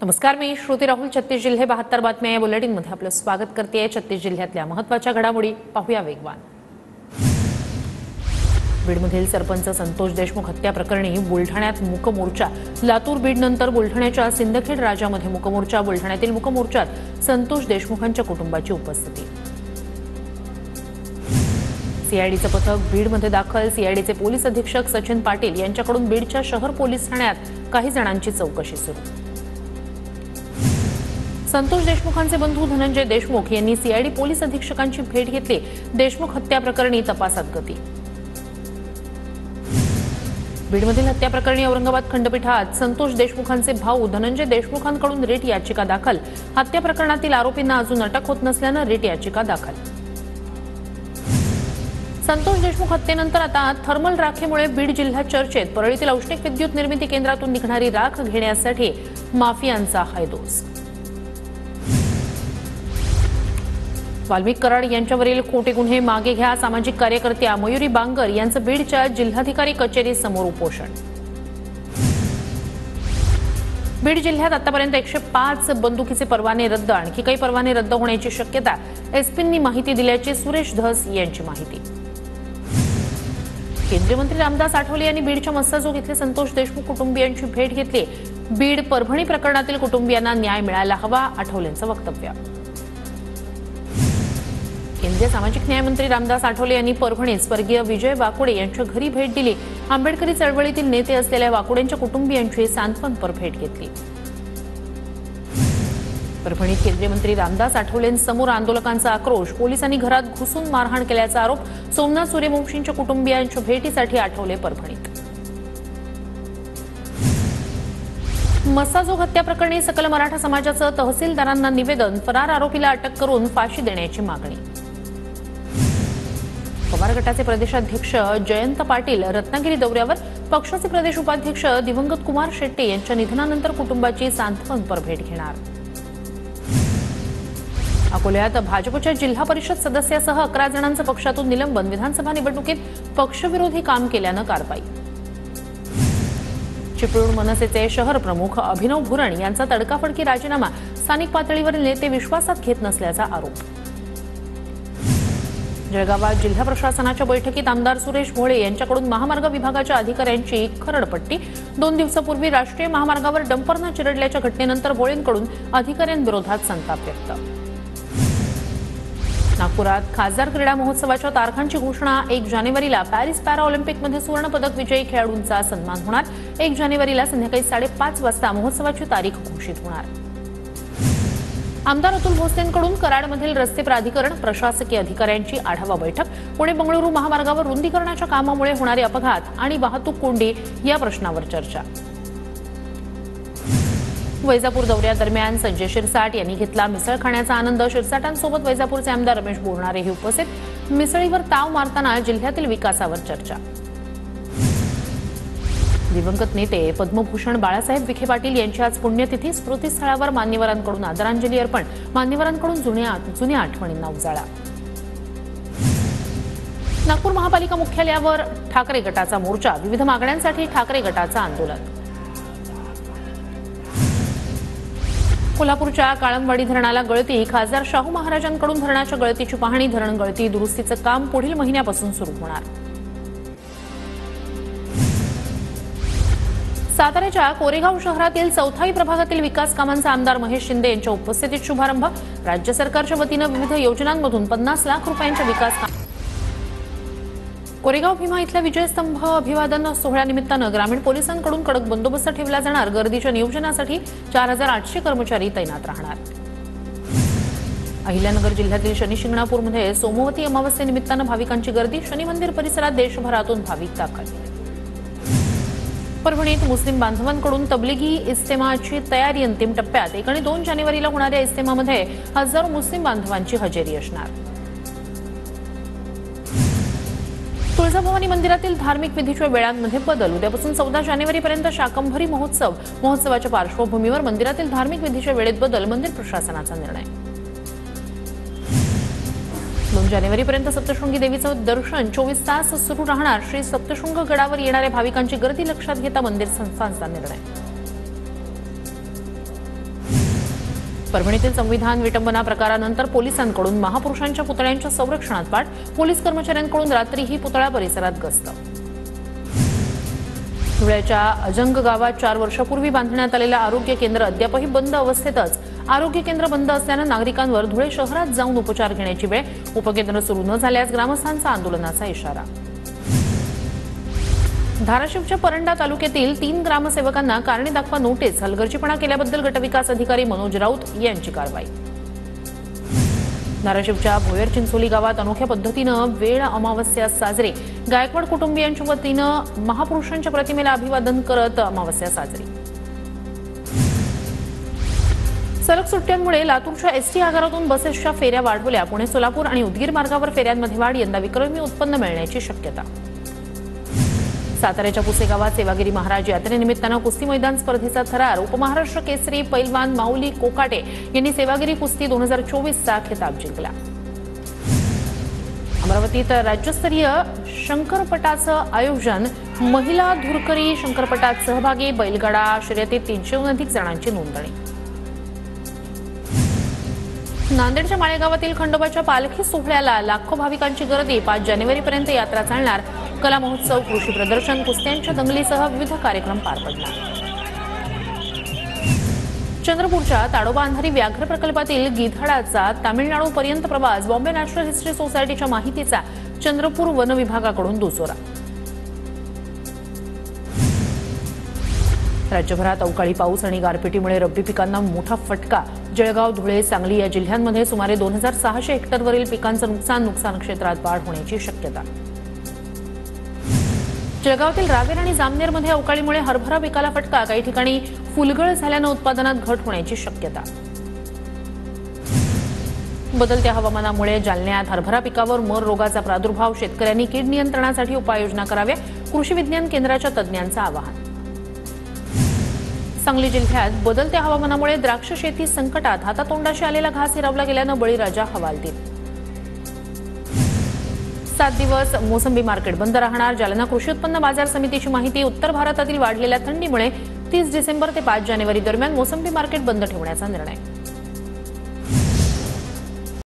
नमस्कार, मी श्रुती राहुल. 36 जिल्हे 72 बातम्या या बुलेटिन मध्ये आपलं स्वागत करते. 36 जिल्ह्यातल्या महत्त्वाच्या घडामोडी पाहूया वेगवान. बीडमधील सरपंच संतोष देशमुख हत्या प्रकरणी बुलढाण्यात मूक मोर्चा. लातूर बीड नंतर बुलढाण्याच्या सिंदखेड राजामध्ये मूक मोर्चा. बुलढाण्यातील मूक मोर्चात संतोष देशमुखांच्या कुटुंबाची उपस्थिती. सीआयडीचं पथक बीडमध्ये दाखल. सीआयडीचे पोलीस अधीक्षक सचिन पाटील यांच्याकडून बीडच्या शहर पोलीस ठाण्यात काही जणांची चौकशी सुरू. संतोष देशमुखांचे बंधू धनंजय देशमुख यांनी सीआयडी पोलीस अधीक्षकांची भेट घेतली. देशमुख हत्या प्रकरणी तपासात गती. बीडमधील हत्या प्रकरणी औरंगाबाद खंडपीठात संतोष देशमुखांचे भाऊ धनंजय देशमुखांकडून रिट याचिका दाखल. हत्या प्रकरणातील आरोपींना अजून अटक होत नसल्यानं रिट याचिका दाखल. संतोष देशमुख हत्येनंतर आता थर्मल राखेमुळे बीड जिल्हा चर्चेत. परळीतील औष्णिक विद्युत निर्मिती केंद्रातून निघणारी राख घेण्यासाठी माफियांचा हैदोस. वाल्मिक कराड यांच्यावरील खोटे गुन्हे मागे घ्या. सामाजिक कार्यकर्त्या मयुरी बांगर यांचं बीडच्या जिल्हाधिकारी कचेरी समोर उपोषण. बीड जिल्ह्यात आतापर्यंत 105 बंदुकीचे परवाने रद्द. आणखी काही परवाने रद्द होण्याची शक्यता. एसपींनी माहिती दिल्याची सुरेश धस यांची माहिती. केंद्रीय मंत्री रामदास आठवले यांनी बीडच्या मस्साजोग इथले संतोष देशमुख कुटुंबियांची भेट घेतली. बीड परभणी प्रकरणातील कुटुंबियांना न्याय मिळायला हवा, आठवलेंचं वक्तव्य. केंद्रीय सामाजिक न्याय मंत्री रामदास आठवले यांनी परभणीत स्वर्गीय विजय वाकुडे यांच्या घरी भेट दिली. आंबेडकरी चळवळीतील नेते असलेल्या वाकुडेंच्या कुटुंबियांची सांत्वनपर भेट घेतली. परभणीत केंद्रीय मंत्री रामदास आठवलेंसमोर आंदोलकांचा आक्रोश. पोलिसांनी घरात घुसून मारहाण केल्याचा आरोप. सोमनाथ सूर्यवंशींच्या कुटुंबियांच्या भेटीसाठी आठवले परभणीत. मस्साजोग हत्या प्रकरणी सकल मराठा समाजाचं तहसीलदारांना निवेदन. फरार आरोपीला अटक करून फाशी देण्याची मागणी. पवार गटाचे प्रदेशाध्यक्ष जयंत पाटील रत्नागिरी दौऱ्यावर. पक्षाचे प्रदेश उपाध्यक्ष दिवंगत कुमार शेट्टे यांच्या निधनानंतर कुटुंबाची सांत्वनपर भेट घेणार. अकोल्यात भाजपच्या जिल्हा परिषद सदस्यासह 11 जणांचं पक्षातून निलंबन. विधानसभा निवडणुकीत पक्षविरोधी काम केल्यानं कारवाई. चिपळूण मनसेचे शहर प्रमुख अभिनव भुरण यांचा तडकाफडकी राजीनामा. स्थानिक पातळीवरील नेते विश्वासात घेत नसल्याचा आरोप. जळगावात जिल्हा प्रशासनाच्या बैठकीत आमदार सुरेश भोळे यांच्याकडून महामार्ग विभागाच्या अधिकाऱ्यांची खरडपट्टी. 2 दिवसापूर्वी राष्ट्रीय महामार्गावर डंपरनं चिरडल्याच्या घटनेनंतर भोळेंकडून अधिकाऱ्यांविरोधात संताप व्यक्त. नागपुरात खासदार क्रीडा महोत्सवाच्या तारखांची घोषणा. 1 जानेवारीला पॅरिस पॅरा ऑलिम्पिकमध्ये सुवर्णपदक विजयी खेळाडूंचा सन्मान होणार. 1 जानेवारीला संध्याकाळी 5:30 वाजता महोत्सवाची तारीख घोषित होणार. आमदार अतुल भोसलेंकडून कराडमधील रस्ते प्राधिकरण प्रशासकीय अधिकाऱ्यांची आढावा बैठक. पुणे बंगळुरू महामार्गावर रुंदीकरणाच्या कामामुळे होणारे अपघात आणि वाहतूक कोंडी या प्रश्नावर चर्चा. वैजापूर दौऱ्यादरम्यान संजय शिरसाट यांनी घेतला मिसळ खाण्याचा आनंद. शिरसाटांसोबत वैजापूरचे आमदार रमेश बोरणारेही उपस्थित. मिसळीवर ताव मारताना जिल्ह्यातील विकासावर चर्चा. दिवंगत नेते पद्मभूषण बाळासाहेब विखे पाटील यांची आज पुण्यतिथी. स्मृतीस्थळावर मान्यवरांकडून आदरांजली अर्पण. मान्यवरांकडून जुन्या आठवणींना उजाळा. नागपूर महापालिका मुख्यालयावर ठाकरे गटाचा मोर्चा. विविध मागण्यांसाठी ठाकरे गटाचं आंदोलन. कोल्हापूरच्या काळमवाडी धरणाला गळती. खासदार शाहू महाराजांकडून धरणाच्या गळतीची पाहणी. धरण गळती दुरुस्तीचं काम पुढील महिन्यापासून सुरू होणार. साताऱ्याच्या कोरेगाव शहरातील चौथाई प्रभागातील विकास कामांचा आमदार महेश शिंदे यांच्या उपस्थितीत शुभारंभ. राज्य सरकारच्या वतीनं विविध योजनांमधून 50 लाख रुपयांच्या विकास काम. कोरेगाव भीमा इथल्या विजयस्तंभ अभिवादन सोहळ्यानिमित्तानं ग्रामीण पोलिसांकडून कडक बंदोबस्त ठेवला जाणार. गर्दीच्या नियोजनासाठी 4800 कर्मचारी तैनात राहणार. अहिल्यानगर जिल्ह्यातील शनी शिंगणापूरमध्ये सोमवती अमावस्येनिमित्तानं भाविकांची गर्दी. शनी मंदिर परिसरात देशभरातून भाविक दाखल. परभणीत मुस्लिम बांधवांकडून तबलिगी इस्तेमाची तयारी अंतिम टप्प्यात. 1 आणि 2 जानेवारीला होणाऱ्या इस्तेमामध्ये हजारो मुस्लिम बांधवांची हजेरी असणार. तुळजाभवानी मंदिरातील धार्मिक विधीच्या वेळांमध्ये बदल. उद्यापासून 14 जानेवारीपर्यंत शाकंभरी महोत्सव. महोत्सवाच्या पार्श्वभूमीवर मंदिरातील धार्मिक विधीच्या वेळेत बदल. मंदिर प्रशासनाचा निर्णय. 2 जानेवारीपर्यंत सप्तशृंगी देवीचं दर्शन 24 तास सुरू राहणार. श्री सप्तशृंग गडावर येणाऱ्या भाविकांची गर्दी लक्षात घेता मंदिर संस्थानचा निर्णय. परभणीतील संविधान विटंबना प्रकारानंतर पोलिसांकडून महापुरुषांच्या पुतळ्यांच्या संरक्षणात पाठ, पोलीस कर्मचाऱ्यांकडून रात्रीही पुतळा परिसरात गस्त. धुळ्याच्या अजंग गावात 4 वर्षापूर्वी बांधण्यात आलेलं आरोग्य केंद्र अद्यापही बंद अवस्थेतच. आरोग्य केंद्र बंद असल्यानं नागरिकांवर धुळे शहरात जाऊन उपचार घेण्याची वेळ. उपकेंद्र सुरू न झाल्यास ग्रामस्थांचा आंदोलनाचा इशारा. धाराशिवच्या परंडा तालुक्यातील 3 ग्रामसेवकांना कारणे दाखवा नोटीस. हलगर्जीपणा केल्याबद्दल गटविकास अधिकारी मनोज राऊत यांची कारवाई. धाराशिवच्या भोयर चिंचोली गावात अनोख्या पद्धतीनं वेळ अमावस्या साजरी. गायकवाड कुटुंबियांच्या वतीनं महापुरुषांच्या प्रतिमेला अभिवादन करत अमावस्या साजरी. सलग सुट्ट्यांमुळे लातूरच्या एसटी आगारातून बसेसच्या फेऱ्या वाढवल्या. पुणे सोलापूर आणि उदगीर मार्गावर फेऱ्यांमध्ये वाढ. यंदा विक्रमी उत्पन्न मिळण्याची शक्यता. साताऱ्याच्या पुसेगावात सेवागिरी महाराज यात्रेनिमित्तानं कुस्ती मैदान स्पर्धेचा थरार. उपमहाराष्ट्र केसरी पैलवान माऊली कोकाटे यांनी सेवागिरी कुस्ती 2024चा खिताब जिंकला. अमरावतीत राज्यस्तरीय शंकरपटाचं आयोजन. महिला धुरकरी शंकरपटात सहभागी. बैलगाडा शर्यतीत 300हून अधिक जणांची नोंदणी. नांदेडच्या माळेगावातील खंडोबाच्या पालखी सोहळ्याला लाखो भाविकांची गर्दी. 5 जानेवारीपर्यंत यात्रा चालणार. कला महोत्सव, कृषी प्रदर्शन, कुस्त्यांच्या दंगलीसह विविध कार्यक्रम पार पडणार. चंद्रपूरच्या ताडोबा अंधारी व्याघ्र प्रकल्पातील गिधाडाचा तामिळनाडूपर्यंत प्रवास. बॉम्बे नॅशनल हिस्ट्री सोसायटीच्या माहितीचा चंद्रपूर वन विभागाकडून दुजोरा. राज्यभरात अवकाळी पाऊस आणि गारपिटीमुळे रब्बी पिकांना मोठा फटका. जळगाव, धुळे, सांगली या जिल्ह्यांमध्ये सुमारे 2600 हेक्टरवरील पिकांचं नुकसान क्षेत्रात वाढ होण्याची शक्यता. जळगावातील रावेर आणि जामनेरमध्ये अवकाळीमुळे हरभरा पिकाला फटका. काही ठिकाणी फुलगळ झाल्यानं उत्पादनात घट होण्याची शक्यता. बदलत्या हवामानामुळे जालन्यात हरभरा पिकावर मर रोगाचा प्रादुर्भाव. शेतकऱ्यांनी कीड नियंत्रणासाठी उपाययोजना कराव्या. कृषी विज्ञान केंद्राच्या तज्ज्ञांचं आवाहन. सांगली जिल्ह्यात बदलत्या हवामानामुळे द्राक्ष शेती संकटात. हातातोंडाशी आलेला घास हिरावला गेल्यानं बळीराजा हवालदिल. 7 दिवस मोसंबी मार्केट बंद राहणार. जालना कृषी उत्पन्न बाजार समितीची माहिती. उत्तर भारतातील वाढलेल्या थंडीमुळे 30 डिसेंबर ते 5 जानेवारी दरम्यान मोसंबी मार्केट बंद ठेवण्याचा निर्णय.